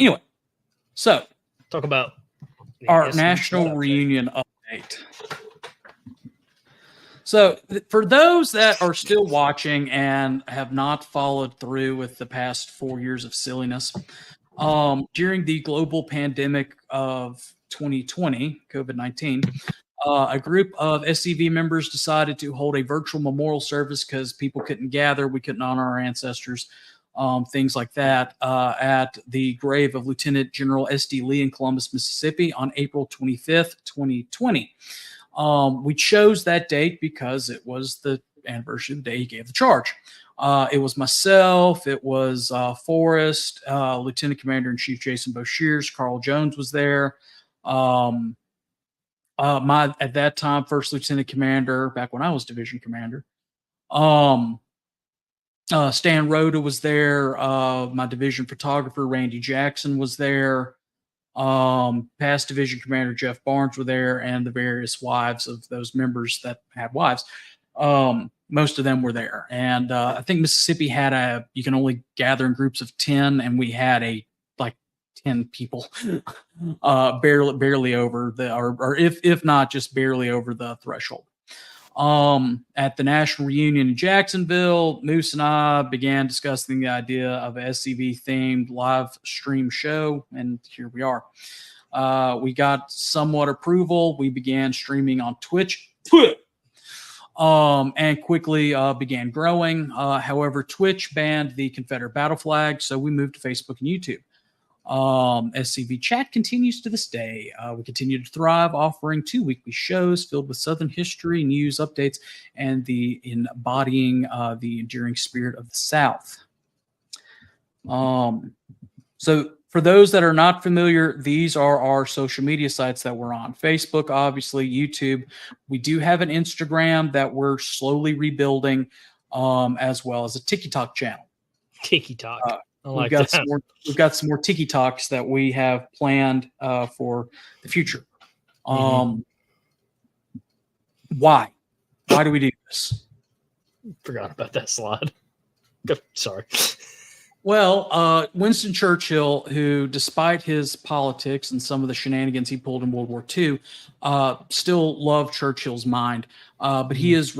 Anyway, so talk about our national reunion update. So for those that are still watching and have not followed through with the past 4 years of silliness, during the global pandemic of 2020, COVID-19, a group of SCV members decided to hold a virtual memorial service because people couldn't gather. We couldn't honor our ancestors, things like that, at the grave of Lieutenant General S.D. Lee in Columbus, Mississippi on April 25th, 2020. We chose that date because it was the anniversary of the day he gave the charge. It was myself, it was Forrest, Lieutenant Commander-in-Chief Jason Boshears, Carl Jones was there. My, at that time, First Lieutenant Commander, back when I was Division Commander, Stan Rhoda was there. My division photographer, Randy Jackson, was there. Past Division Commander Jeff Barnes were there, and the various wives of those members that had wives. Most of them were there. And I think Mississippi had you can only gather in groups of 10, and we had 10 people, barely over or if not, just barely over the threshold. At the national reunion in Jacksonville, Moose and I began discussing the idea of a SCV themed live stream show, and here we are. We got somewhat approval. We began streaming on Twitch, and quickly began growing. However, Twitch banned the Confederate battle flag, so we moved to Facebook and YouTube. SCV Chat continues to this day. We continue to thrive, offering 2 weekly shows filled with Southern history, news, updates, and the embodying the enduring spirit of the South. So for those that are not familiar, these are our social media sites that we're on. Facebook, obviously, YouTube. We do have an Instagram that we're slowly rebuilding, as well as a TikTok channel. TikTok. We've got some more Tiki Talks that we have planned for the future. Why do we do this? Forgot about that slide. Sorry. Well, Winston Churchill, who, despite his politics and some of the shenanigans he pulled in World War II, still loved Churchill's mind. But he is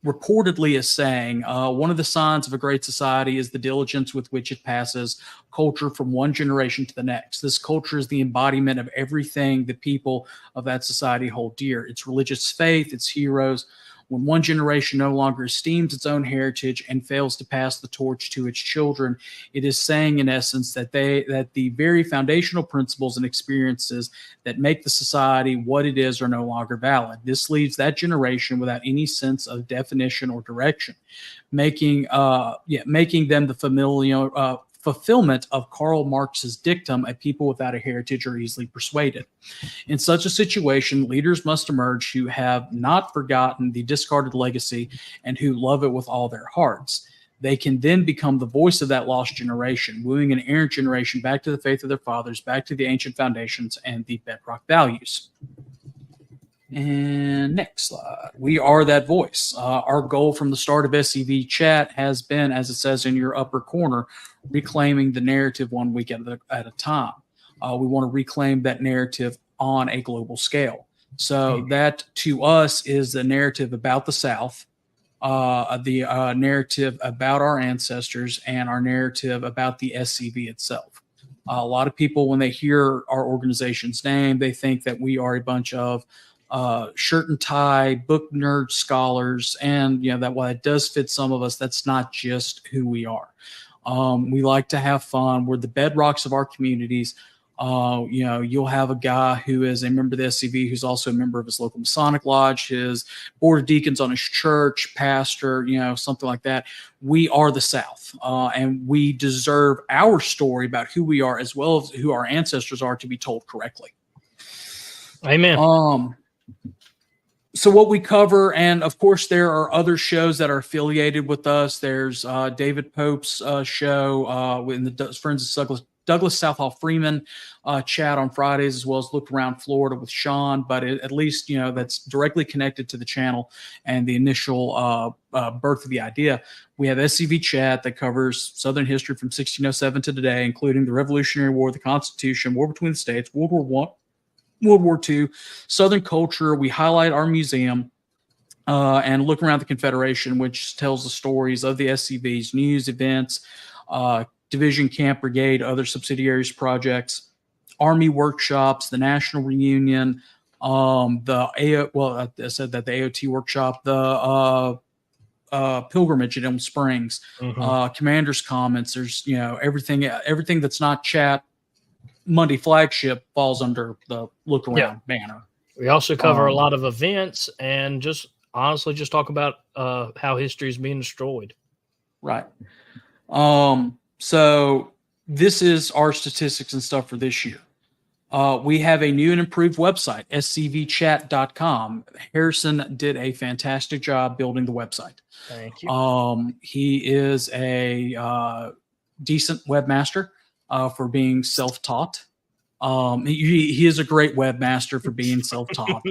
reportedly is saying one of the signs of a great society is the diligence with which it passes culture from one generation to the next. This culture is the embodiment of everything the people of that society hold dear. Its religious faith, its heroes. When one generation no longer esteems its own heritage and fails to pass the torch to its children, it is saying, in essence, that the very foundational principles and experiences that make the society what it is are no longer valid. This leaves that generation without any sense of definition or direction, making them the familiar fulfillment of Karl Marx's dictum, a people without a heritage are easily persuaded. In such a situation, leaders must emerge who have not forgotten the discarded legacy and who love it with all their hearts. They can then become the voice of that lost generation, wooing an errant generation back to the faith of their fathers, back to the ancient foundations and the bedrock values. And next slide. We are that voice. Our goal from the start of SCV Chat has been, as it says in your upper corner, reclaiming the narrative 1 week at a time. We want to reclaim that narrative on a global scale. So that, to us, is the narrative about the South, the narrative about our ancestors, and our narrative about the SCV itself. A lot of people, when they hear our organization's name, they think that we are a bunch of shirt and tie, book nerd scholars, and that while it does fit some of us, that's not just who we are. We like to have fun. We're the bedrocks of our communities. You'll have a guy who is a member of the SCV who's also a member of his local Masonic Lodge, his board of deacons on his church, pastor, something like that. We are the South, and we deserve our story about who we are as well as who our ancestors are to be told correctly. Amen. So what we cover, and of course there are other shows that are affiliated with us. There's David Pope's show in the Friends of Douglas Southall Freeman chat on Fridays, as well as Look Around Florida with Sean. But at least, that's directly connected to the channel and the initial birth of the idea. We have SCV Chat that covers Southern history from 1607 to today, including the Revolutionary War, the Constitution, War between the States, World War I, World War II, Southern culture. We highlight our museum. And Look Around the Confederation, which tells the stories of the SCVs, news, events, division, camp, brigade, other subsidiaries, projects, Army workshops, the National Reunion, I said that the AOT workshop, the pilgrimage at Elm Springs, Commander's Comments. There's everything that's not chat Monday flagship falls under the Look Around banner. We also cover a lot of events and just honestly just talk about how history is being destroyed. Right. So this is our statistics and stuff for this year. We have a new and improved website, scvchat.com. Harrison did a fantastic job building the website. Thank you. He is a decent webmaster for being self-taught. He is a great webmaster for being self-taught.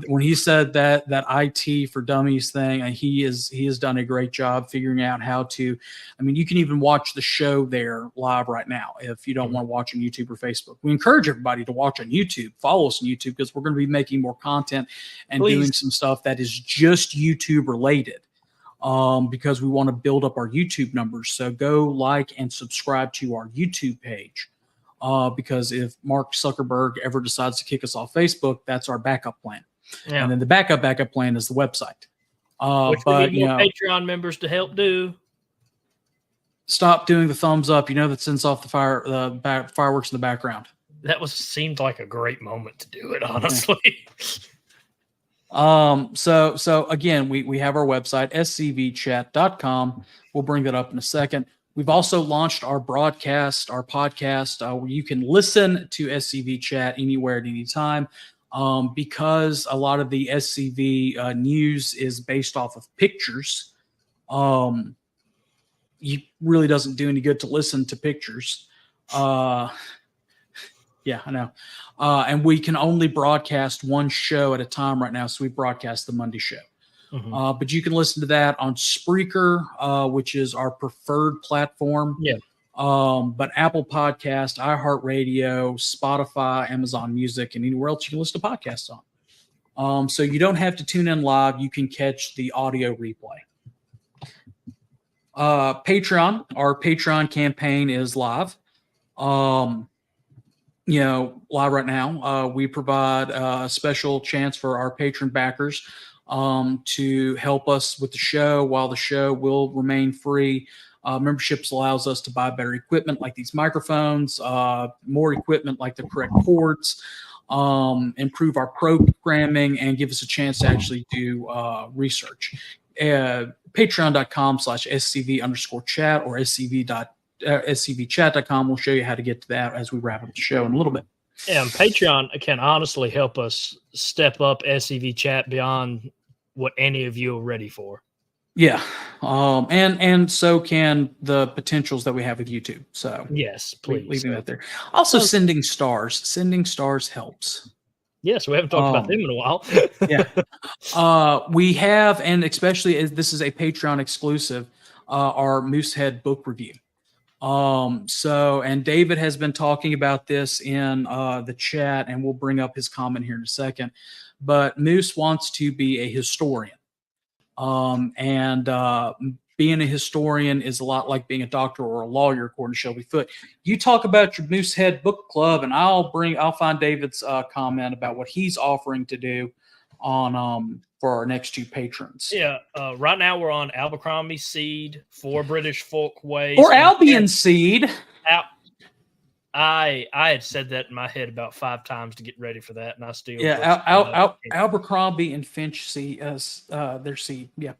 When he said that IT for Dummies thing, he has done a great job figuring out how to. I mean, you can even watch the show there live right now if you don't want to watch on YouTube or Facebook. We encourage everybody to watch on YouTube. Follow us on YouTube because we're going to be making more content and doing some stuff that is just YouTube related. Because we want to build up our YouTube numbers. So go like and subscribe to our YouTube page. Because if Mark Zuckerberg ever decides to kick us off Facebook, that's our backup plan. Yeah. And then the backup plan is the website. Which we need more Patreon members to help do. Stop doing the thumbs up. That sends off the fireworks in the background. That seemed like a great moment to do it, honestly. So again, we have our website, scvchat.com. We'll bring that up in a second. We've also launched our broadcast, our podcast, where you can listen to SCV Chat anywhere at any time. Because a lot of the SCV news is based off of pictures, it really doesn't do any good to listen to pictures. Yeah, I know. And we can only broadcast one show at a time right now, so we broadcast the Monday show. But you can listen to that on Spreaker, which is our preferred platform. Yeah. But Apple Podcast, iHeartRadio, Spotify, Amazon Music, and anywhere else you can listen to podcasts on. So you don't have to tune in live. You can catch the audio replay. Patreon, our Patreon campaign is live. Live right now. We provide a special chance for our patron backers to help us with the show while the show will remain free. Memberships allows us to buy better equipment like these microphones, more equipment like the correct cords, improve our programming, and give us a chance to actually do research. Patreon.com/scv_chat or scvchat.com will show you how to get to that as we wrap up the show in a little bit. Yeah, and Patreon can honestly help us step up SCV Chat beyond what any of you are ready for. Yeah. And so can the potentials that we have with YouTube. So yes, please. Leaving that there. Also sending stars. Sending stars helps. Yes, we haven't talked about them in a while. Yeah. We have, and especially as this is a Patreon exclusive, our Moosehead book review. And David has been talking about this in the chat, and we'll bring up his comment here in a second. But Moose wants to be a historian. Being a historian is a lot like being a doctor or a lawyer, according to Shelby Foote. You talk about your Moosehead Book Club, and I'll find David's comment about what he's offering to do on for our next two patrons. Yeah, right now we're on Abercrombie Seed, 4 British Folkways, or Albion Seed. I had said that in my head about 5 times to get ready for that, and I still Abercrombie and Finch Seed their seed. Yeah.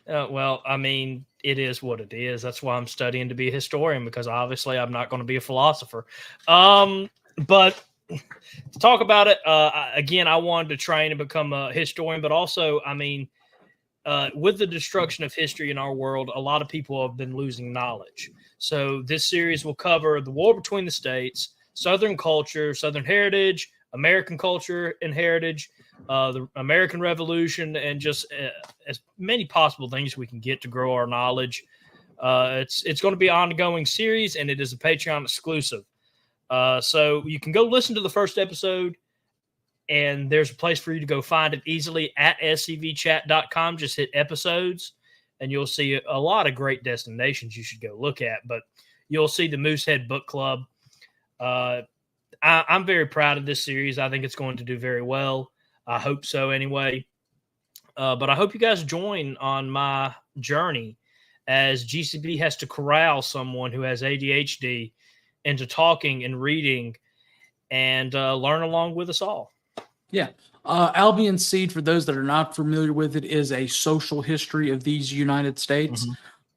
Well, I mean, it is what it is. That's why I'm studying to be a historian, because obviously I'm not going to be a philosopher. But to talk about it, again, I wanted to train and become a historian, but also, I mean, with the destruction of history in our world, a lot of people have been losing knowledge. So this series will cover the war between the states, Southern culture, Southern heritage, American culture and heritage, the American Revolution, and just as many possible things we can get to grow our knowledge. It's going to be an ongoing series, and it is a Patreon exclusive. So you can go listen to the first episode, and there's a place for you to go find it easily at scvchat.com. Just hit episodes, and you'll see a lot of great destinations you should go look at. But you'll see the Moosehead Book Club. I'm very proud of this series. I think it's going to do very well. I hope so anyway. But I hope you guys join on my journey as GCB has to corral someone who has ADHD into talking and reading and learn along with us all. Yeah. Albion Seed, for those that are not familiar with it, is a social history of these United States.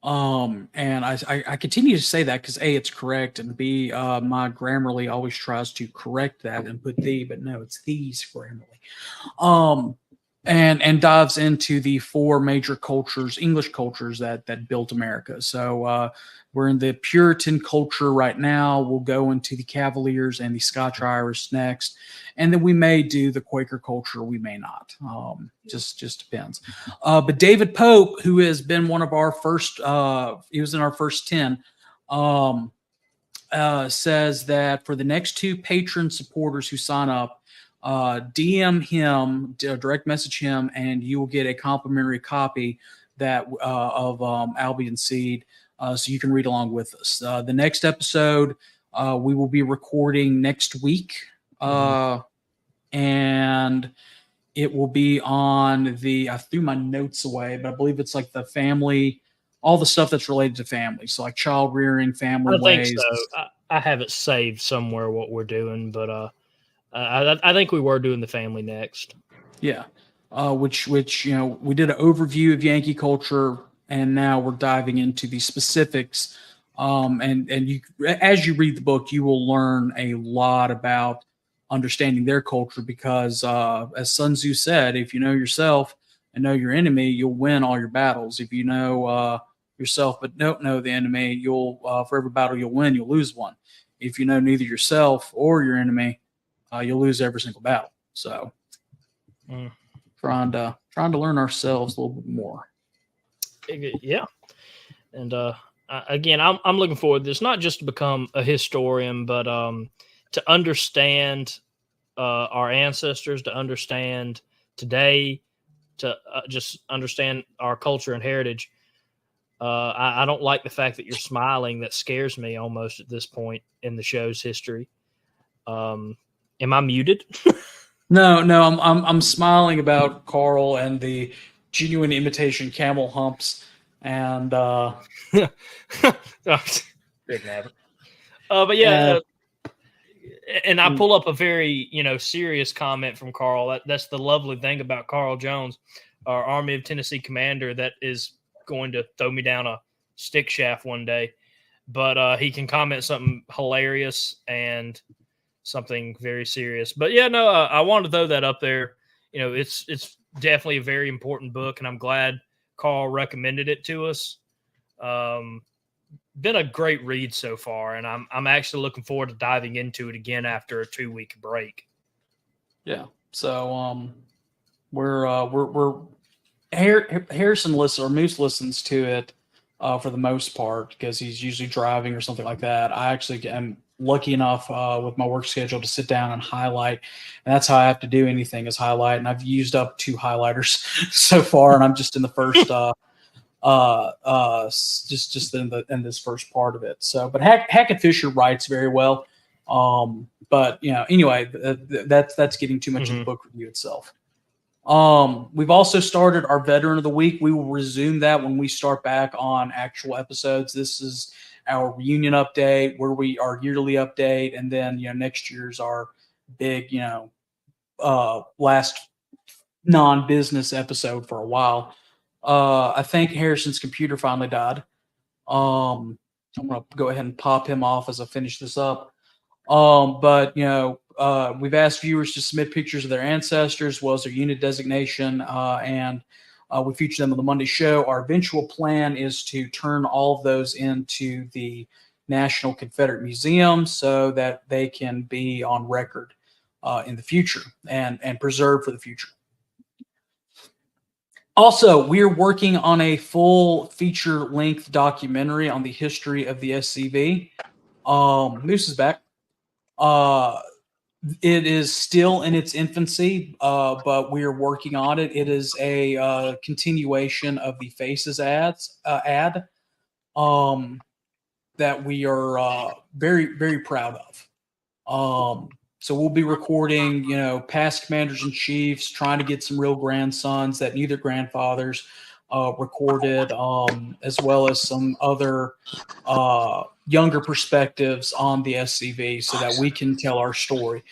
And I continue to say that because A, it's correct, and B, my Grammarly always tries to correct that and put the, but no, it's these Grammarly. And dives into the four major cultures, English cultures that built America. So we're in the Puritan culture right now. We'll go into the Cavaliers and the Scotch Irish next, and then we may do the Quaker culture. We may not. Just depends. But David Pope, who has been one of our first, he was in our first 10. Says that for the next 2 patron supporters who sign up, DM him, direct message him, and you will get a complimentary copy that of Albion Seed, so you can read along with us. The next episode we will be recording next week, and it will be on the. I threw my notes away, but I believe it's like the family, all the stuff that's related to family, so like child rearing, family ways. Think so. I have it saved somewhere what we're doing, but I think we were doing the family next. Yeah. Which we did an overview of Yankee culture, and now we're diving into the specifics. And you, as you read the book, you will learn a lot about understanding their culture because, as Sun Tzu said, if you know yourself and know your enemy, you'll win all your battles. If you know yourself but don't know the enemy, you'll for every battle you'll win, you'll lose one. If you know neither yourself or your enemy, you'll lose every single battle. So trying to learn ourselves a little bit more. Yeah. And again, I'm looking forward to this, not just to become a historian, but to understand our ancestors, to understand today, to just understand our culture and heritage. I don't like the fact that you're smiling. That scares me almost at this point in the show's history. Am I muted? No, I'm smiling about Carl and the genuine imitation camel humps and Big never. But yeah, and I pull up a very serious comment from Carl. That's the lovely thing about Carl Jones, our Army of Tennessee commander, that is going to throw me down a stick shaft one day. But he can comment something hilarious and something very serious. But yeah, no, I wanted to throw that up there. It's definitely a very important book, and I'm glad Carl recommended it to us. Been a great read so far, and I'm actually looking forward to diving into it again after a 2-week break. Yeah. So we're Harrison listens, or Moose listens to it for the most part because he's usually driving or something like that. I actually am lucky enough with my work schedule to sit down and highlight, and that's how I have to do anything is highlight. And I've used up 2 highlighters so far, and I'm just in the first just in this first part of it. So, but Hackett Fisher writes very well. But anyway, that's getting too much of the book review itself. We've also started our Veteran of the Week. We will resume that when we start back on actual episodes. This is our reunion update, where we our yearly update, and then next year's our big last non-business episode for a while. I think Harrison's computer finally died. I'm gonna go ahead and pop him off as I finish this up. But we've asked viewers to submit pictures of their ancestors, as well as their unit designation, and We feature them on the Monday show. Our eventual plan is to turn all of those into the National Confederate Museum so that they can be on record in the future and preserved for the future. Also, we're working on a full feature-length documentary on the history of the SCV. Moose is back. It is still in its infancy, but we are working on it. It is a continuation of the Faces ad that we are very, very proud of. So we'll be recording, past commanders and chiefs, trying to get some real grandsons that neither grandfathers recorded, as well as some other younger perspectives on the SCV so that we can tell our story.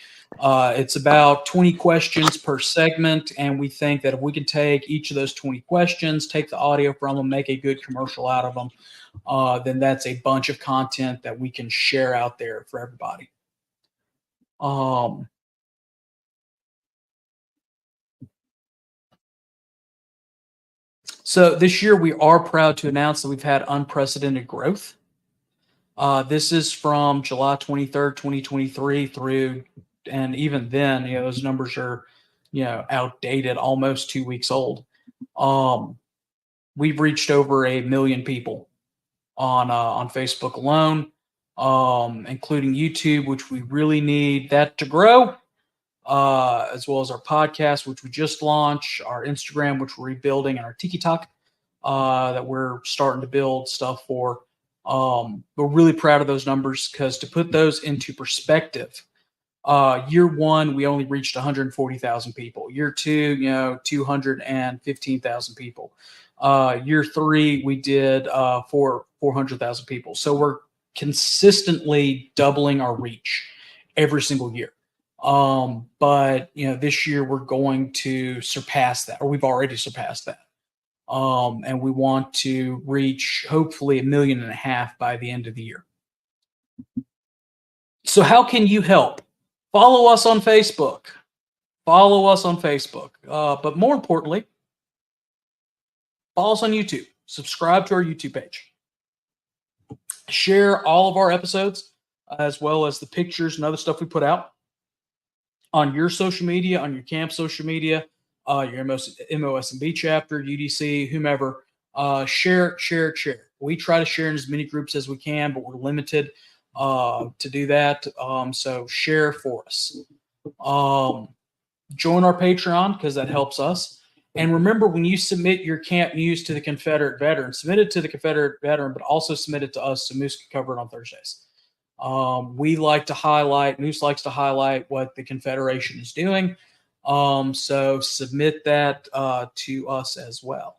It's about 20 questions per segment, and we think that if we can take each of those 20 questions, take the audio from them, make a good commercial out of them, then that's a bunch of content that we can share out there for everybody. So this year we are proud to announce that we've had unprecedented growth. This is from July 23rd, 2023 through, and even then, those numbers are, outdated, almost 2 weeks old. We've reached over 1 million people on Facebook alone, including YouTube, which we really need that to grow, as well as our podcast, which we just launched, our Instagram, which we're rebuilding, and our TikTok that we're starting to build stuff for. We're really proud of those numbers because to put those into perspective, year one, we only reached 140,000 people. Year two, 215,000 people. Year three, we did 400,000 people. So we're consistently doubling our reach every single year. But this year we're going to surpass that, or we've already surpassed that. And we want to reach hopefully 1.5 million by the end of the year. So how can you help? Follow us on Facebook. But more importantly, follow us on YouTube. Subscribe to our YouTube page. Share all of our episodes, as well as the pictures and other stuff we put out on your social media, on your camp social media, your MOSMB chapter, UDC, whomever. Share. We try to share in as many groups as we can, but we're limited to do that. So share for us. Join our Patreon because that helps us. And remember, when you submit your camp news to the Confederate veteran, submit it to the Confederate veteran, but also submit it to us so Moose can cover it on Thursdays. Moose likes to highlight what the Confederation is doing. So submit that to us as well.